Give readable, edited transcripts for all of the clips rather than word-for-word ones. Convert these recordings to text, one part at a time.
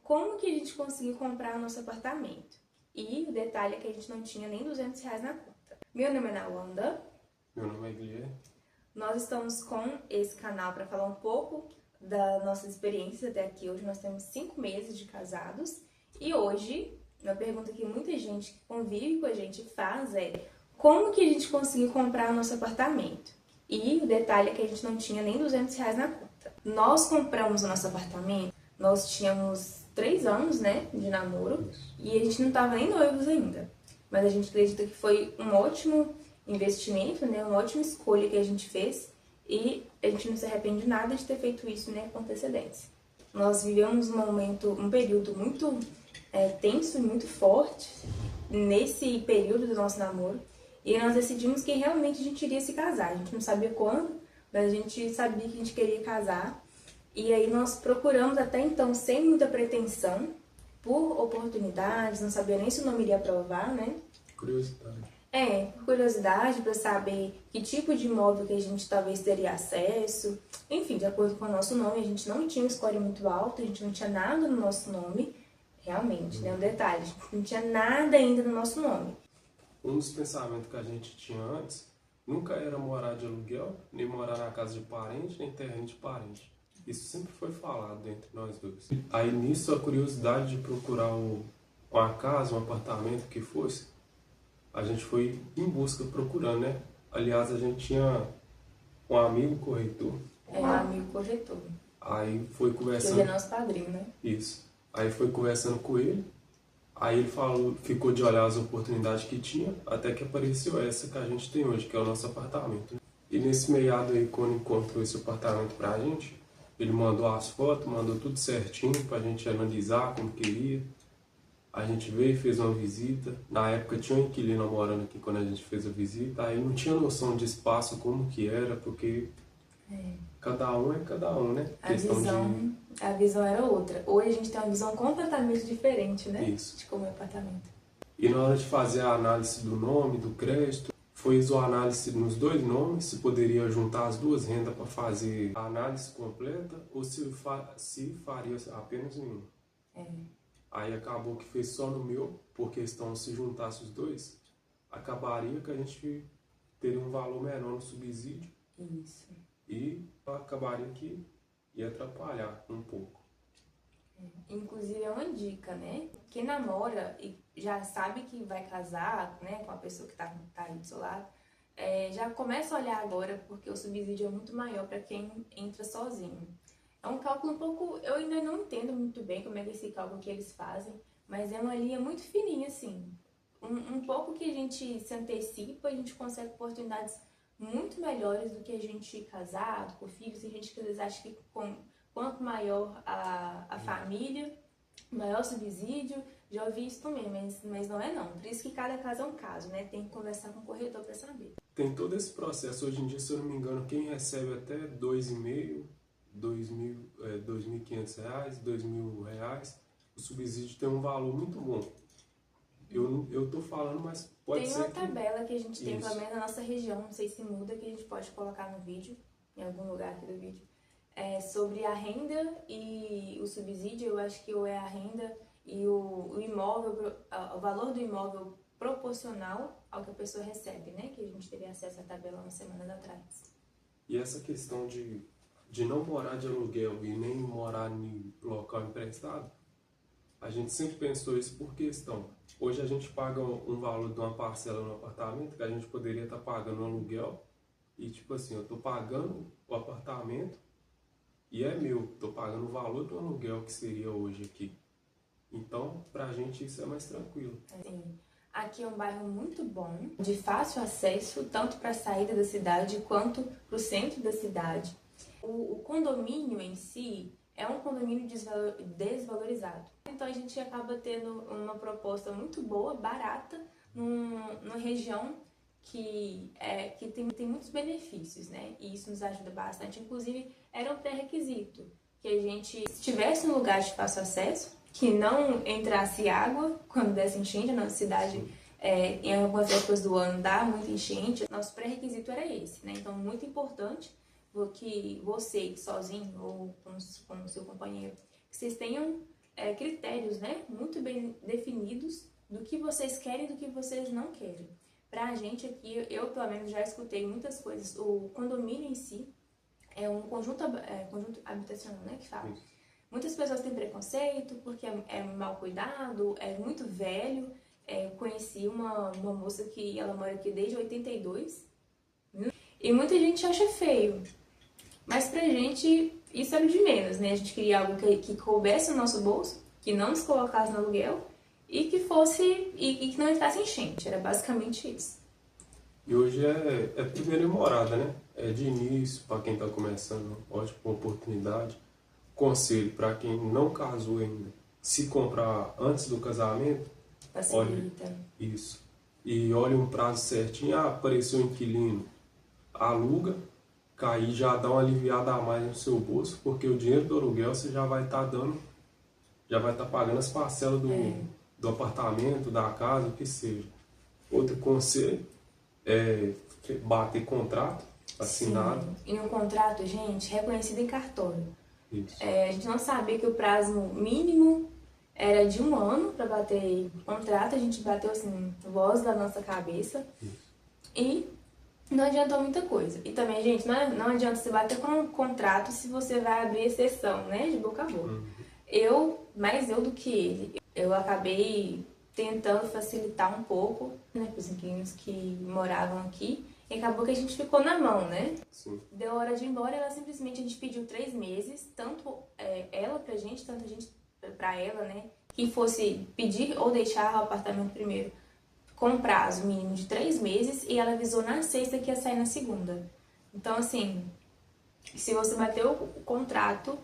como que a gente conseguiu comprar o nosso apartamento. E o detalhe é que a gente não tinha nem R$200 na conta. Meu nome é Nawanda. Meu nome é Guilherme. Nós estamos com esse canal para falar um pouco das nossas experiências até aqui. Hoje nós temos 5 meses de casados. E hoje, uma pergunta que muita gente que convive com a gente faz é: como que a gente conseguiu comprar o nosso apartamento? E o detalhe é que a gente não tinha nem R$200 na conta. Nós compramos o nosso apartamento, nós tínhamos 3 anos, né, de namoro, e a gente não estava nem noivos ainda. Mas a gente acredita que foi um ótimo investimento, né, uma ótima escolha que a gente fez, e a gente não se arrepende nada de ter feito isso, né, com antecedência. Nós vivemos um período muito tenso e muito forte nesse período do nosso namoro, e nós decidimos que realmente a gente iria se casar. A gente não sabia quando, mas a gente sabia que a gente queria casar. E aí nós procuramos até então, sem muita pretensão, por oportunidades, não sabia nem se o nome iria aprovar, né? Curiosidade. Por curiosidade, para saber que tipo de imóvel que a gente talvez teria acesso. Enfim, de acordo com o nosso nome, a gente não tinha um score muito alto, a gente não tinha nada no nosso nome. Realmente, né? Um detalhe, a gente não tinha nada ainda no nosso nome. Um dos pensamentos que a gente tinha antes nunca era morar de aluguel, nem morar na casa de parente, nem terreno de parente. Isso sempre foi falado entre nós dois. Aí nisso a curiosidade de procurar uma casa, um apartamento que fosse, a gente foi em busca procurando, né? Aliás, a gente tinha um amigo corretor. Um amigo corretor. Aí foi Que conversando. hoje é nosso padrinho, né? Isso. Aí foi conversando com ele. Aí ele falou, ficou de olhar as oportunidades que tinha, até que apareceu essa que a gente tem hoje, que é o nosso apartamento. E nesse meado aí, quando encontrou esse apartamento pra gente, ele mandou as fotos, mandou tudo certinho pra gente analisar como queria. A gente veio e fez uma visita. Na época tinha um inquilino morando aqui quando a gente fez a visita. Aí não tinha noção de espaço, como que era, porque cada um é cada um, né? A visão era outra. Hoje a gente tem uma visão completamente diferente, né? Isso. De como é o apartamento. E na hora de fazer a análise do nome, do crédito, foi a análise nos 2 nomes, se poderia juntar as 2 rendas para fazer a análise completa ou se faria apenas nenhuma. Aí acabou que fez só no meu, por questão se juntasse os 2, acabaria que a gente teria um valor menor no subsídio. Isso. E acabaria que ia atrapalhar um pouco. Inclusive é uma dica, né? Quem namora e já sabe que vai casar, né, com a pessoa que tá aí do seu lado, já começa a olhar agora, porque o subsídio é muito maior para quem entra sozinho. É um cálculo um pouco, eu ainda não entendo muito bem como é que esse cálculo que eles fazem, mas é uma linha muito fininha, assim. Um pouco que a gente se antecipa, a gente consegue oportunidades muito melhores do que a gente casado, com filhos, e a gente às vezes acha que quanto maior a família, maior o subsídio. Já ouvi isso também, mas não é não. Por isso que cada caso é um caso, né? Tem que conversar com o corretor para saber. Tem todo esse processo. Hoje em dia, se eu não me engano, quem recebe até R$2.500, R$2.500, R$2.000, o subsídio tem um valor muito bom. Eu tô falando, mas pode ser. Tem uma tabela que a gente tem, Isso. pelo menos na nossa região, não sei se muda, que a gente pode colocar no vídeo, em algum lugar aqui do vídeo, sobre a renda e o subsídio. Eu acho que ou é a renda e o imóvel, o valor do imóvel proporcional ao que a pessoa recebe, né? Que a gente teve acesso à tabela umas semanas atrás. E essa questão de não morar de aluguel e nem morar em local emprestado, a gente sempre pensou isso por questão. Hoje a gente paga um valor de uma parcela no apartamento que a gente poderia estar pagando um aluguel. E tipo assim, eu estou pagando o apartamento e é meu. Estou pagando o valor do aluguel que seria hoje aqui. Então, pra gente isso é mais tranquilo. Sim. Aqui é um bairro muito bom, de fácil acesso, tanto para a saída da cidade quanto para o centro da cidade. O condomínio em si é um condomínio desvalorizado. Então a gente acaba tendo uma proposta muito boa, barata, numa região que tem muitos benefícios, né? E isso nos ajuda bastante. Inclusive, era um pré-requisito que a gente estivesse num lugar de fácil acesso, que não entrasse água quando desse enchente. A nossa cidade, em algumas épocas do ano, dá muita enchente. Nosso pré-requisito era esse, né? Então, muito importante que você, sozinho ou com o seu companheiro, que vocês tenham critérios, né, muito bem definidos do que vocês querem e do que vocês não querem. Pra gente aqui, eu pelo menos já escutei muitas coisas. O condomínio em si é um conjunto habitacional, né, que fala. Muitas pessoas têm preconceito porque é mal cuidado, é muito velho. Eu conheci uma moça que ela mora aqui desde 82, e muita gente acha feio. Mas pra gente, isso era de menos, né? A gente queria algo que coubesse no nosso bolso, que não nos colocasse no aluguel e que fosse e que não entrasse enchente. Era basicamente isso. E hoje é primeira morada, né? É de início, para quem está começando, ótima oportunidade. Conselho para quem não casou ainda, se comprar antes do casamento, Facilita. olhe isso. E olhe um prazo certinho, apareceu um inquilino, aluga, cair já dá uma aliviada a mais no seu bolso, porque o dinheiro do aluguel você já vai estar dando, já vai estar pagando as parcelas do apartamento, da casa, o que seja. Outro conselho é bater contrato assinado. Sim. E um contrato, gente, reconhecido em cartório. Isso. A gente não sabia que o prazo mínimo era de 1 ano para bater contrato. A gente bateu assim, voz da nossa cabeça. Isso. E não adiantou muita coisa. E também, gente, não adianta você bater com um contrato se você vai abrir exceção, né? De boca a boca. Mais eu do que ele. Eu acabei tentando facilitar um pouco, né, para os inquilinos que moravam aqui. E acabou que a gente ficou na mão, né? Sim. Deu hora de ir embora, a gente pediu 3 meses, tanto ela pra gente, tanto a gente pra ela, né? Que fosse pedir ou deixar o apartamento primeiro com prazo mínimo de 3 meses, e ela avisou na sexta que ia sair na segunda. Então, assim, se você bateu o contrato,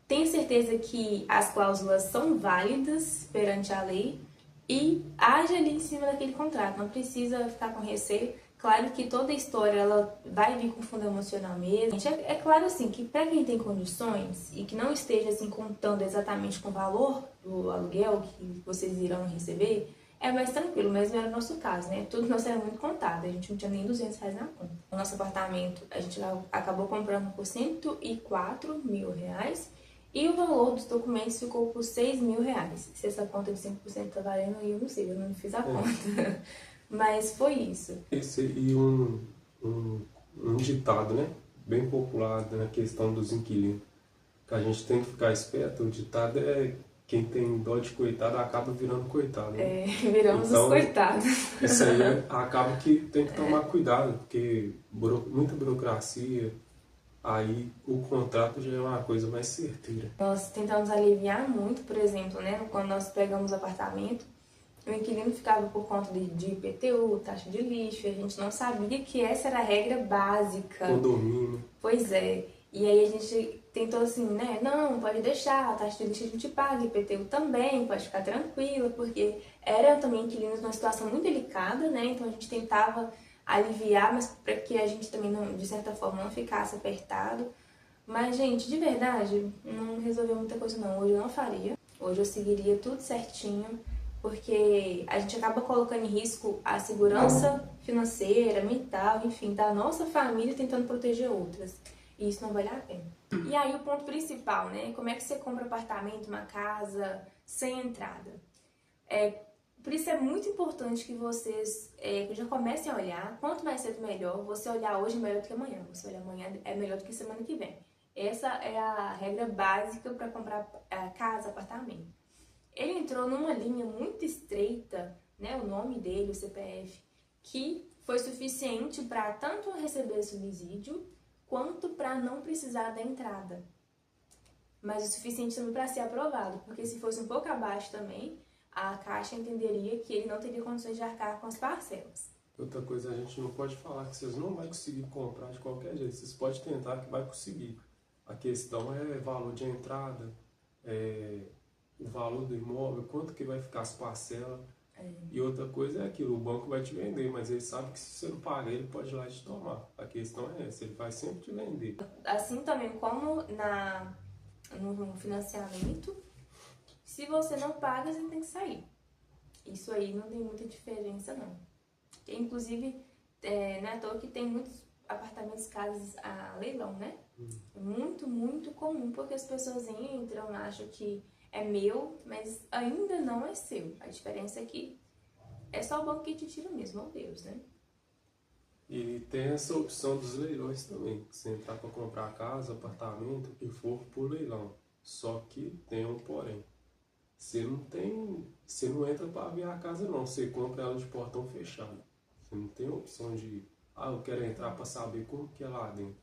tenha certeza que as cláusulas são válidas perante a lei e age ali em cima daquele contrato. Não precisa ficar com receio. Claro que toda história ela vai vir com fundo emocional mesmo. É claro assim que para quem tem condições e que não esteja assim contando exatamente com o valor do aluguel que vocês irão receber, é mais tranquilo, mas não era o nosso caso, né? Tudo nosso era muito contado, a gente não tinha nem R$200 na conta. O nosso apartamento a gente acabou comprando por R$104 mil e o valor dos documentos ficou por R$6.000. Se essa conta de 5% tá valendo, eu não sei, eu não fiz a conta. Mas foi isso. E um ditado, né? Bem popular na questão dos inquilinos, que a gente tem que ficar esperto. O ditado é: quem tem dó de coitado acaba virando coitado. Né? Viramos então, os coitados. Isso aí acaba que tem que tomar cuidado, porque muita burocracia, aí o contrato já é uma coisa mais certeira. Nós tentamos aliviar muito, por exemplo, né? Quando nós pegamos o apartamento, o inquilino ficava por conta de IPTU, taxa de lixo, a gente não sabia que essa era a regra básica. Condomínio. Pois é. E aí a gente tentou assim, né? Não, pode deixar, a taxa de lixo a gente paga, IPTU também, pode ficar tranquila, porque era também inquilinos numa situação muito delicada, né? Então a gente tentava aliviar, mas para que a gente também, não, de certa forma, não ficasse apertado. Mas, gente, de verdade, não resolveu muita coisa não. Hoje eu não faria. Hoje eu seguiria tudo certinho, porque a gente acaba colocando em risco a segurança financeira, mental, enfim, da nossa família tentando proteger outras. E isso não vale a pena. E aí o ponto principal, né? Como é que você compra um apartamento, uma casa sem entrada? Por isso é muito importante que vocês já comecem a olhar. Quanto mais cedo melhor. Você olhar hoje é melhor do que amanhã. Você olhar amanhã é melhor do que semana que vem. Essa é a regra básica para comprar casa, apartamento. Ele entrou numa linha muito estreita, né, o nome dele, o CPF, que foi suficiente para tanto receber subsídio quanto para não precisar da entrada. Mas o suficiente também para ser aprovado, porque se fosse um pouco abaixo também, a Caixa entenderia que ele não teria condições de arcar com as parcelas. Outra coisa, a gente não pode falar que vocês não vão conseguir comprar de qualquer jeito. Vocês podem tentar que vai conseguir. A questão é valor de entrada, o valor do imóvel, quanto que vai ficar as parcelas. E outra coisa é aquilo, o banco vai te vender, mas ele sabe que se você não paga, ele pode ir lá te tomar. A questão é essa, ele vai sempre te vender. Assim também como no financiamento, se você não paga, você tem que sair. Isso aí não tem muita diferença, não. Inclusive, não é à toa que tem muitos apartamentos, casas a leilão, né? É muito, muito comum, porque as pessoas entram, acham que é meu, mas ainda não é seu. A diferença é que é só o banco que te tira mesmo, ó Deus, né? E tem essa opção dos leilões também, que você entrar para comprar casa, apartamento, o que for, por leilão. Só que tem um porém. Você não entra para ver a casa não, você compra ela de portão fechado. Você não tem opção de, eu quero entrar para saber como que é lá dentro.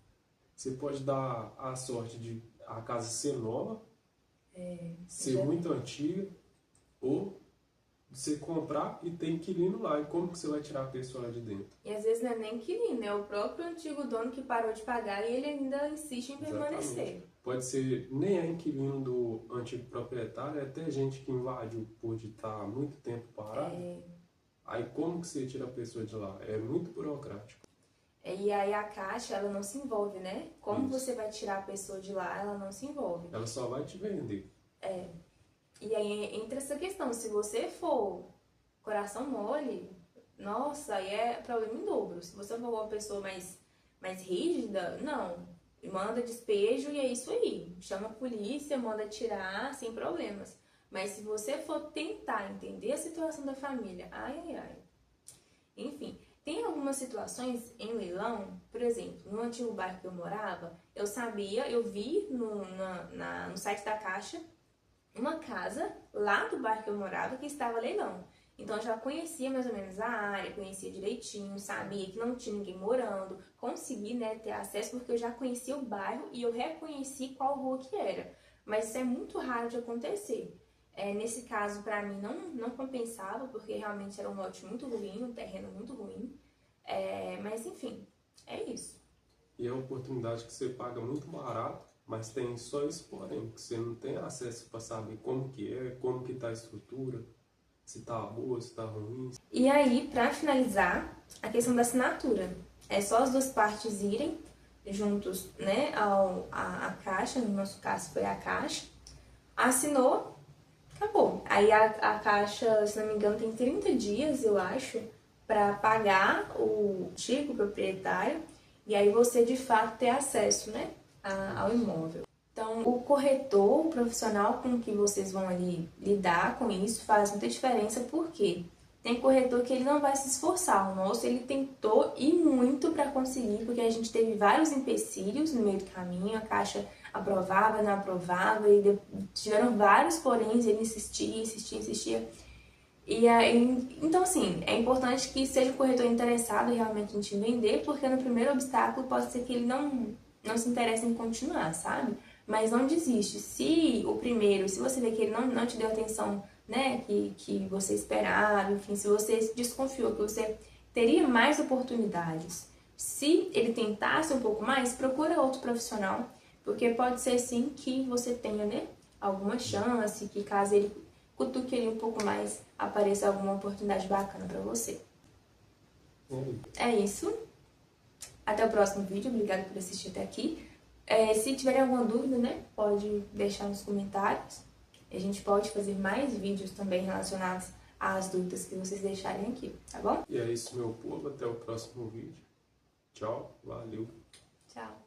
Você pode dar a sorte de a casa ser nova, ser muito antiga, ou você comprar e tem inquilino lá. E como que você vai tirar a pessoa lá de dentro? E às vezes não é nem inquilino, é o próprio antigo dono que parou de pagar e ele ainda insiste em permanecer. Exatamente. Pode ser nem é inquilino do antigo proprietário, é até gente que invadiu por estar muito tempo parado. Aí como que você tira a pessoa de lá? É muito burocrático. E aí a Caixa, ela não se envolve, né? Como Isso. você vai tirar a pessoa de lá, ela não se envolve. Ela só vai te vender. E aí entra essa questão, se você for coração mole, nossa, aí é problema em dobro. Se você for uma pessoa mais rígida, não. Manda despejo e é isso aí. Chama a polícia, manda tirar sem problemas. Mas se você for tentar entender a situação da família, ai. Enfim, tem algumas situações em leilão, por exemplo, no antigo bairro que eu morava, eu vi no site da Caixa uma casa lá do bairro que eu morava que estava leilão. Então eu já conhecia mais ou menos a área, conhecia direitinho, sabia que não tinha ninguém morando, consegui, né, ter acesso porque eu já conhecia o bairro e eu reconheci qual rua que era. Mas isso é muito raro de acontecer. Nesse caso, para mim, não compensava, porque realmente era um lote muito ruim, um terreno muito ruim. Mas enfim, é isso. E é uma oportunidade que você paga muito barato, mas tem só esse porém, que você não tem acesso para saber como que é, como que tá a estrutura, se tá boa, se tá ruim. E aí, para finalizar, a questão da assinatura. É só as duas partes irem juntos, né, a Caixa, no nosso caso foi a Caixa, assinou, acabou. Aí a Caixa, se não me engano, tem 30 dias, eu acho, para pagar o antigo proprietário e aí você de fato ter acesso, né, ao imóvel. Então, o corretor, o profissional com que vocês vão ali lidar com isso faz muita diferença, porque tem corretor que ele não vai se esforçar. O nosso, ele tentou ir muito para conseguir, porque a gente teve vários empecilhos no meio do caminho, a Caixa aprovava, não aprovava, e tiveram vários poréns, ele insistia. E aí, então, assim, é importante que seja o corretor interessado realmente em te vender, porque no primeiro obstáculo pode ser que ele não se interesse em continuar, sabe? Mas não desiste. Se você vê que ele não te deu a atenção, né, que você esperava, enfim, se você desconfiou que você teria mais oportunidades, se ele tentasse um pouco mais, procura outro profissional, porque pode ser sim que você tenha, né, alguma chance, que caso ele cutuque ele um pouco mais, apareça alguma oportunidade bacana pra você. É isso. Até o próximo vídeo. Obrigada por assistir até aqui. Se tiverem alguma dúvida, né, pode deixar nos comentários. A gente pode fazer mais vídeos também relacionados às dúvidas que vocês deixarem aqui, tá bom? E é isso, meu povo. Até o próximo vídeo. Tchau. Valeu. Tchau.